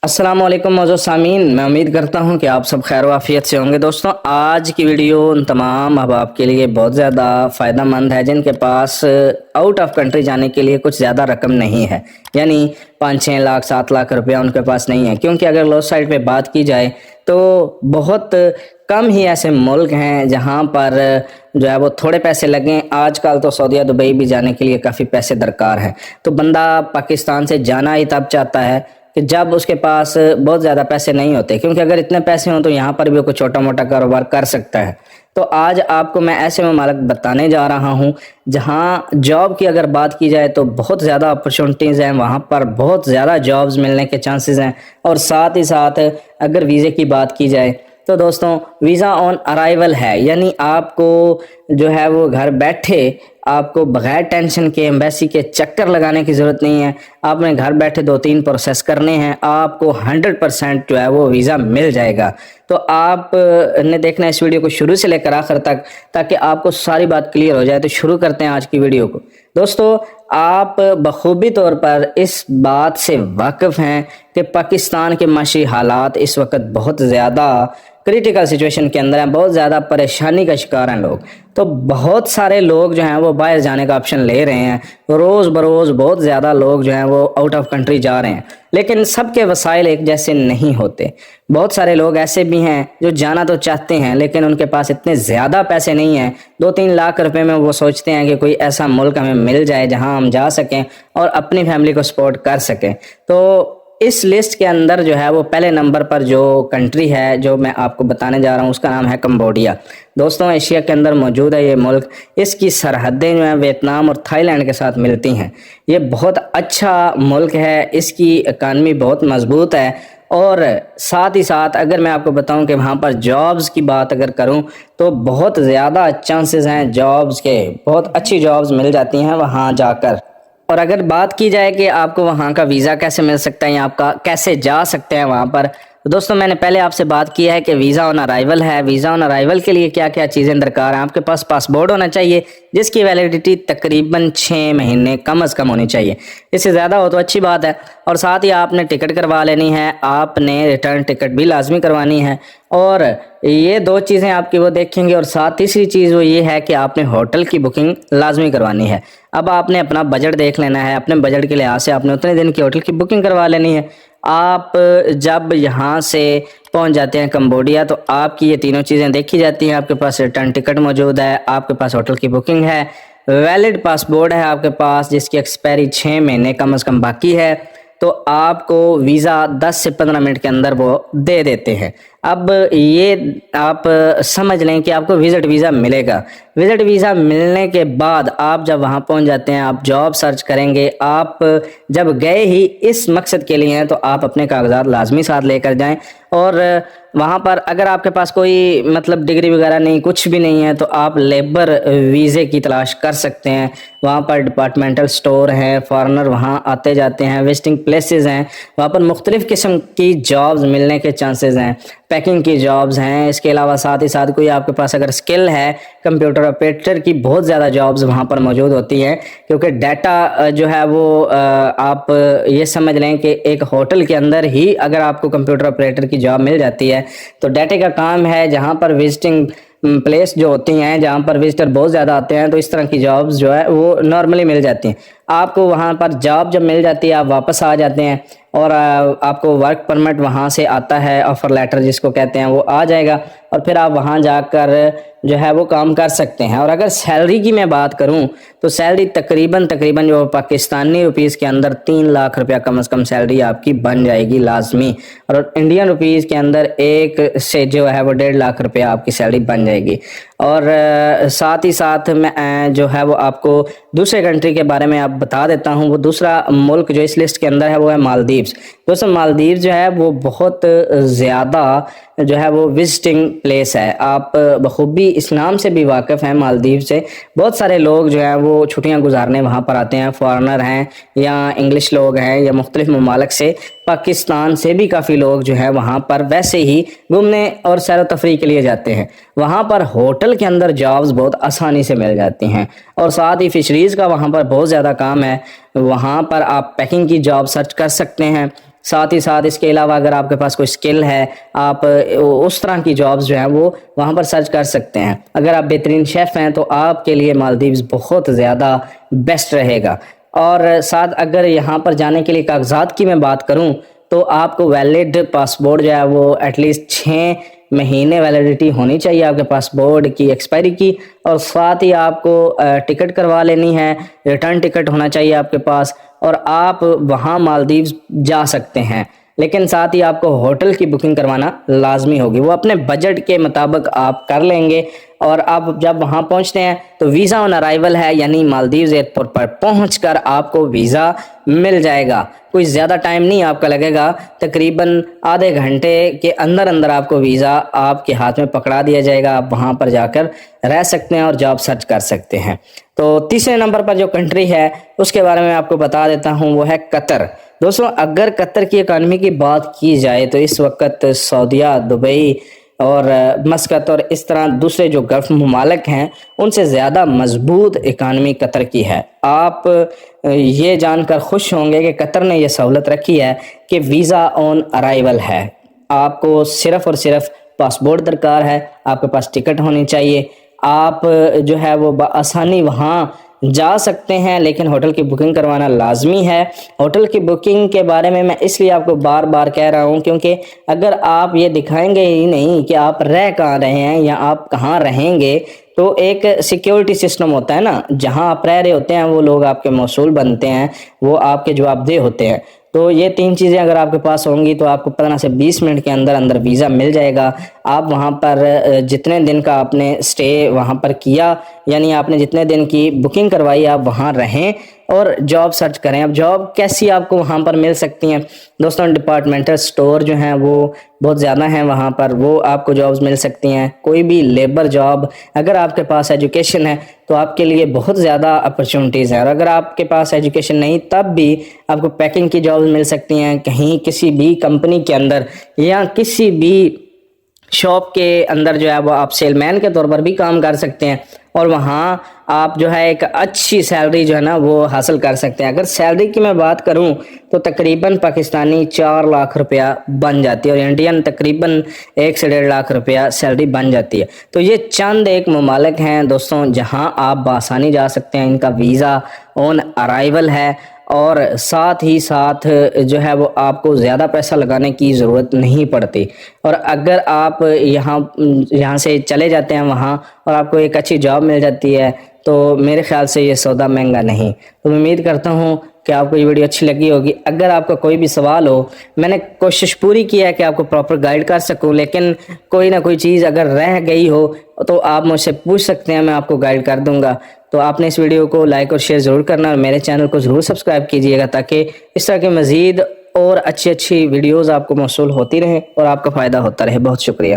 السلام علیکم معزز سامعین، میں امید کرتا ہوں کہ آپ سب خیر و عافیت سے ہوں گے۔ دوستوں، آج کی ویڈیو ان تمام احباب کے لیے بہت زیادہ فائدہ مند ہے جن کے پاس آؤٹ آف کنٹری جانے کے لیے کچھ زیادہ رقم نہیں ہے، یعنی 5-6 لاکھ 7 لاکھ روپیہ ان کے پاس نہیں ہے، کیونکہ اگر لوس سائڈ پہ بات کی جائے تو بہت کم ہی ایسے ملک ہیں جہاں پر جو ہے وہ تھوڑے پیسے لگیں۔ آج کل تو سعودیہ دبئی بھی جانے کے لیے کافی پیسے درکار ہیں، تو بندہ پاکستان سے جانا ہی تب چاہتا ہے کہ جب اس کے پاس بہت زیادہ پیسے نہیں ہوتے، کیونکہ اگر اتنے پیسے ہوں تو یہاں پر بھی کوئی چھوٹا موٹا کاروبار کر سکتا ہے۔ تو آج آپ کو میں ایسے ممالک بتانے جا رہا ہوں جہاں جاب کی اگر بات کی جائے تو بہت زیادہ اپرچونٹیز ہیں، وہاں پر بہت زیادہ جابز ملنے کے چانسز ہیں، اور ساتھ ہی ساتھ اگر ویزے کی بات کی جائے تو دوستوں ویزا آن ارائیول ہے، یعنی آپ کو جو ہے وہ گھر بیٹھے آپ کو بغیر ٹینشن کے ایمبیسی کے چکر لگانے کی ضرورت نہیں ہے۔ آپ نے گھر بیٹھے 2-3 پروسیس کرنے ہیں، آپ کو 100% جو ہے وہ ویزا مل جائے گا۔ تو آپ نے دیکھنا ہے اس ویڈیو کو شروع سے لے کر آخر تک تاکہ آپ کو ساری بات کلیئر ہو جائے۔ تو شروع کرتے ہیں آج کی ویڈیو کو۔ دوستو، آپ بخوبی طور پر اس بات سے واقف ہیں کہ پاکستان کے معاشی حالات اس وقت بہت زیادہ کریٹیکل سچویشن کے اندر ہیں، بہت زیادہ پریشانی کا شکار ہیں لوگ۔ تو بہت سارے لوگ جو ہیں وہ باہر جانے کا آپشن لے رہے ہیں، روز بروز بہت زیادہ لوگ جو ہیں وہ آؤٹ آف کنٹری جا رہے ہیں، لیکن سب کے وسائل ایک جیسے نہیں ہوتے۔ بہت سارے لوگ ایسے بھی ہیں جو جانا تو چاہتے ہیں لیکن ان کے پاس اتنے زیادہ پیسے نہیں ہیں، 2-3 لاکھ روپے میں وہ سوچتے ہیں کہ کوئی ایسا ملک ہمیں مل جائے جہاں ہم جا سکیں اور اپنی فیملی کو سپورٹ کر سکیں۔ تو اس لسٹ کے اندر جو ہے وہ پہلے نمبر پر جو کنٹری ہے جو میں آپ کو بتانے جا رہا ہوں اس کا نام ہے کمبوڈیا۔ دوستوں، ایشیا کے اندر موجود ہے یہ ملک، اس کی سرحدیں جو ہیں ویتنام اور تھائی لینڈ کے ساتھ ملتی ہیں۔ یہ بہت اچھا ملک ہے، اس کی اکانومی بہت مضبوط ہے، اور ساتھ ہی ساتھ اگر میں آپ کو بتاؤں کہ وہاں پر جابز کی بات اگر کروں تو بہت زیادہ چانسز ہیں جابز کے، بہت اچھی جابز مل جاتی ہیں وہاں جا کر۔ اور اگر بات کی جائے کہ آپ کو وہاں کا ویزا کیسے مل سکتا ہے یا آپ کا کیسے جا سکتے ہیں وہاں پر، تو دوستوں میں نے پہلے آپ سے بات کی ہے کہ ویزا آن ارائیول ہے۔ ویزا آن ارائیول کے لیے کیا کیا چیزیں درکار ہیں؟ آپ کے پاس پاسپورٹ ہونا چاہیے جس کی ویلیڈیٹی تقریباً 6 مہینے کم از کم ہونی چاہیے، اس سے زیادہ ہو تو اچھی بات ہے، اور ساتھ ہی آپ نے ٹکٹ کروا لینی ہے، آپ نے ریٹرن ٹکٹ بھی لازمی کروانی ہے، اور یہ 2 چیزیں آپ کی وہ دیکھیں گے، اور ساتھ تیسری چیز وہ یہ ہے کہ آپ نے ہوٹل کی بکنگ لازمی کروانی ہے۔ اب آپ نے اپنا بجٹ دیکھ لینا ہے، اپنے بجٹ کے لحاظ سے آپ نے اتنے دن کی ہوٹل کی بکنگ کروا لینی ہے۔ آپ جب یہاں سے پہنچ جاتے ہیں کمبوڈیا تو آپ کی یہ تینوں چیزیں دیکھی جاتی ہیں، آپ کے پاس ریٹرن ٹکٹ موجود ہے، آپ کے پاس ہوٹل کی بکنگ ہے، ویلڈ پاسپورٹ ہے آپ کے پاس جس کی ایکسپائری 6 مہینے کم از کم باقی ہے، تو آپ کو ویزا 10 سے 15 منٹ کے اندر وہ دے دیتے ہیں۔ اب یہ آپ سمجھ لیں کہ آپ کو وزٹ ویزا ملے گا۔ وزٹ ویزا ملنے کے بعد آپ جب وہاں پہنچ جاتے ہیں، آپ جاب سرچ کریں گے۔ آپ جب گئے ہی اس مقصد کے لیے ہیں تو آپ اپنے کاغذات لازمی ساتھ لے کر جائیں، اور وہاں پر اگر آپ کے پاس کوئی ڈگری وغیرہ نہیں، کچھ بھی نہیں ہے، تو آپ لیبر ویزے کی تلاش کر سکتے ہیں۔ وہاں پر ڈپارٹمنٹل سٹور ہیں، فارنر وہاں آتے جاتے ہیں، وزٹنگ پلیسز ہیں، وہاں پر مختلف قسم کی جابز ملنے کے چانسز ہیں، پیکنگ کی جابز ہیں۔ اس کے علاوہ ساتھ ہی ساتھ کوئی آپ کے پاس اگر سکل ہے کمپیوٹر آپریٹر کی، بہت زیادہ جابز وہاں پر موجود ہوتی ہیں، کیونکہ ڈیٹا جو ہے وہ آپ یہ سمجھ لیں کہ ایک ہوٹل کے اندر ہی اگر آپ کو کمپیوٹر آپریٹر کی جاب مل جاتی ہے تو ڈیٹے کا کام ہے، جہاں پر وزٹنگ پلیس جو ہوتی ہیں، جہاں پر وزٹر بہت زیادہ آتے ہیں، تو اس طرح کی جابز جو ہے وہ نارملی مل جاتی ہیں۔ آپ کو وہاں پر جاب جب مل جاتی ہے آپ واپس آ جاتے ہیں، اور آپ کو ورک پرمٹ وہاں سے آتا ہے، آفر لیٹر جس کو کہتے ہیں، وہ آ جائے گا، اور پھر آپ وہاں جا کر جو ہے وہ کام کر سکتے ہیں۔ اور اگر سیلری کی میں بات کروں تو سیلری تقریباً جو پاکستانی روپیز کے اندر 3 لاکھ روپیہ کم از کم سیلری آپ کی بن جائے گی لازمی، اور انڈین روپیز کے اندر 1 سے جو ہے وہ 1.5 لاکھ روپیہ آپ کی سیلری بن جائے گی۔ اور ساتھ ہی ساتھ میں جو ہے وہ آپ کو دوسرے کنٹری کے بارے میں آپ بتا دیتا ہوں۔ وہ دوسرا ملک جو اس لسٹ کے اندر ہے وہ ہے مالدیوز۔ دوستوں، مالدیوز جو ہے وہ بہت زیادہ جو ہے وہ وزٹنگ پلیس ہے، آپ بخوبی اس نام سے بھی واقف ہیں۔ مالدیو سے بہت سارے لوگ جو ہیں وہ چھٹیاں گزارنے وہاں پر آتے ہیں، فارنر ہیں یا انگلش لوگ ہیں یا مختلف ممالک سے، پاکستان سے بھی کافی لوگ جو ہیں وہاں پر ویسے ہی گھومنے اور سیر و تفریح کے لیے جاتے ہیں۔ وہاں پر ہوٹل کے اندر جابز بہت آسانی سے مل جاتی ہیں، اور ساتھ ہی فشریز کا وہاں پر بہت زیادہ کام ہے۔ وہاں پر آپ پیکنگ کی جاب سرچ کر سکتے ہیں. ساتھ ہی ساتھ اس کے علاوہ اگر آپ کے پاس کوئی سکل ہے آپ اس طرح کی جابز جو ہیں وہ وہاں پر سرچ کر سکتے ہیں. اگر آپ بہترین شیف ہیں تو آپ کے لیے مالدیوز بہت زیادہ بیسٹ رہے گا. اور ساتھ اگر یہاں پر جانے کے لیے کاغذات کی میں بات کروں تو آپ کو ویلڈ پاسپورٹ جو ہے وہ ایٹ لیسٹ 6 مہینے ویلیڈیٹی ہونی چاہیے آپ کے پاسپورٹ کی ایکسپائری کی. اور ساتھ ہی آپ کو ٹکٹ کروا لینی ہے, ریٹرن ٹکٹ ہونا چاہیے آپ کے پاس, اور آپ وہاں مالدیوز جا سکتے ہیں. لیکن ساتھ ہی آپ کو ہوٹل کی بکنگ کروانا لازمی ہوگی, وہ اپنے بجٹ کے مطابق آپ کر لیں گے. اور آپ جب وہاں پہنچتے ہیں تو ویزا آن ارائیول ہے, یعنی مالدیوز ایئرپورٹ پر پہنچ کر آپ کو ویزا مل جائے گا. کوئی زیادہ ٹائم نہیں آپ کا لگے گا, تقریباً آدھے گھنٹے کے اندر اندر آپ کو ویزا آپ کے ہاتھ میں پکڑا دیا جائے گا. آپ وہاں پر جا کر رہ سکتے ہیں اور جاب سرچ کر سکتے ہیں. تو تیسرے نمبر پر جو کنٹری ہے اس کے بارے میں آپ کو بتا دیتا ہوں, وہ ہے قطر. دوستوں اگر قطر کی اکانومی کی بات کی جائے تو اس وقت سعودیہ, دبئی اور مسقط اور اس طرح دوسرے جو گلف ممالک ہیں ان سے زیادہ مضبوط اکانومی قطر کی ہے. آپ یہ جان کر خوش ہوں گے کہ قطر نے یہ سہولت رکھی ہے کہ ویزا آن ارائیول ہے. آپ کو صرف اور صرف پاسپورٹ درکار ہے, آپ کے پاس ٹکٹ ہونی چاہیے, آپ جو ہے وہ بآسانی وہاں جا سکتے ہیں. لیکن ہوٹل کی بکنگ کروانا لازمی ہے. ہوٹل کی بکنگ کے بارے میں اس لیے آپ کو بار بار کہہ رہا ہوں کیونکہ اگر آپ یہ دکھائیں گے ہی نہیں کہ آپ رہ کہاں رہے ہیں یا آپ کہاں رہیں گے, تو ایک سیکیورٹی سسٹم ہوتا ہے نا, جہاں آپ رہ رہے ہوتے ہیں وہ لوگ آپ کے موصول بنتے ہیں, وہ آپ کے جواب دہ ہوتے ہیں. تو یہ 3 چیزیں اگر آپ کے پاس ہوں گی تو آپ کو 15 سے 20 منٹ کے اندر اندر ویزا مل جائے گا. آپ وہاں پر جتنے دن کا آپ نے سٹے وہاں پر کیا, یعنی آپ نے جتنے دن کی بکنگ کروائی, آپ وہاں رہیں اور جاب سرچ کریں. اب جاب کیسی آپ کو وہاں پر مل سکتی ہیں دوستوں؟ ڈپارٹمنٹل سٹور جو ہیں وہ بہت زیادہ ہیں وہاں پر, وہ آپ کو جابز مل سکتی ہیں. کوئی بھی لیبر جاب, اگر آپ کے پاس ایجوکیشن ہے تو آپ کے لیے بہت زیادہ اپرچونٹیز ہیں, اور اگر آپ کے پاس ایجوکیشن نہیں تب بھی آپ کو پیکنگ کی جابز مل سکتی ہیں. کہیں کسی بھی کمپنی کے اندر یا کسی بھی شاپ کے اندر جو ہے وہ آپ سیل مین کے طور پر بھی کام کر سکتے ہیں, اور وہاں آپ جو ہے ایک اچھی سیلری جو ہے نا وہ حاصل کر سکتے ہیں. اگر سیلری کی میں بات کروں تو تقریباً پاکستانی 4 لاکھ روپیہ بن جاتی ہے, اور انڈین تقریباً 1 سے 1.5 لاکھ روپیہ سیلری بن جاتی ہے. تو یہ چند ایک ممالک ہیں دوستوں جہاں آپ بآسانی جا سکتے ہیں. ان کا ویزا آن ارائیول ہے, اور ساتھ ہی ساتھ جو ہے وہ آپ کو زیادہ پیسہ لگانے کی ضرورت نہیں پڑتی. اور اگر آپ یہاں سے چلے جاتے ہیں وہاں اور آپ کو ایک اچھی جاب مل جاتی ہے تو میرے خیال سے یہ سودا مہنگا نہیں. تو میں امید کرتا ہوں کہ آپ کو یہ ویڈیو اچھی لگی ہوگی. اگر آپ کا کوئی بھی سوال ہو, میں نے کوشش پوری کی ہے کہ آپ کو پراپر گائیڈ کر سکوں, لیکن کوئی نہ کوئی چیز اگر رہ گئی ہو تو آپ مجھ سے پوچھ سکتے ہیں, میں آپ کو گائیڈ کر دوں گا. تو آپ نے اس ویڈیو کو لائک اور شیئر ضرور کرنا, اور میرے چینل کو ضرور سبسکرائب کیجیے گا تاکہ اس طرح کے مزید اور اچھی ویڈیوز آپ کو موصول ہوتی رہیں اور آپ کا فائدہ ہوتا رہے. بہت شکریہ.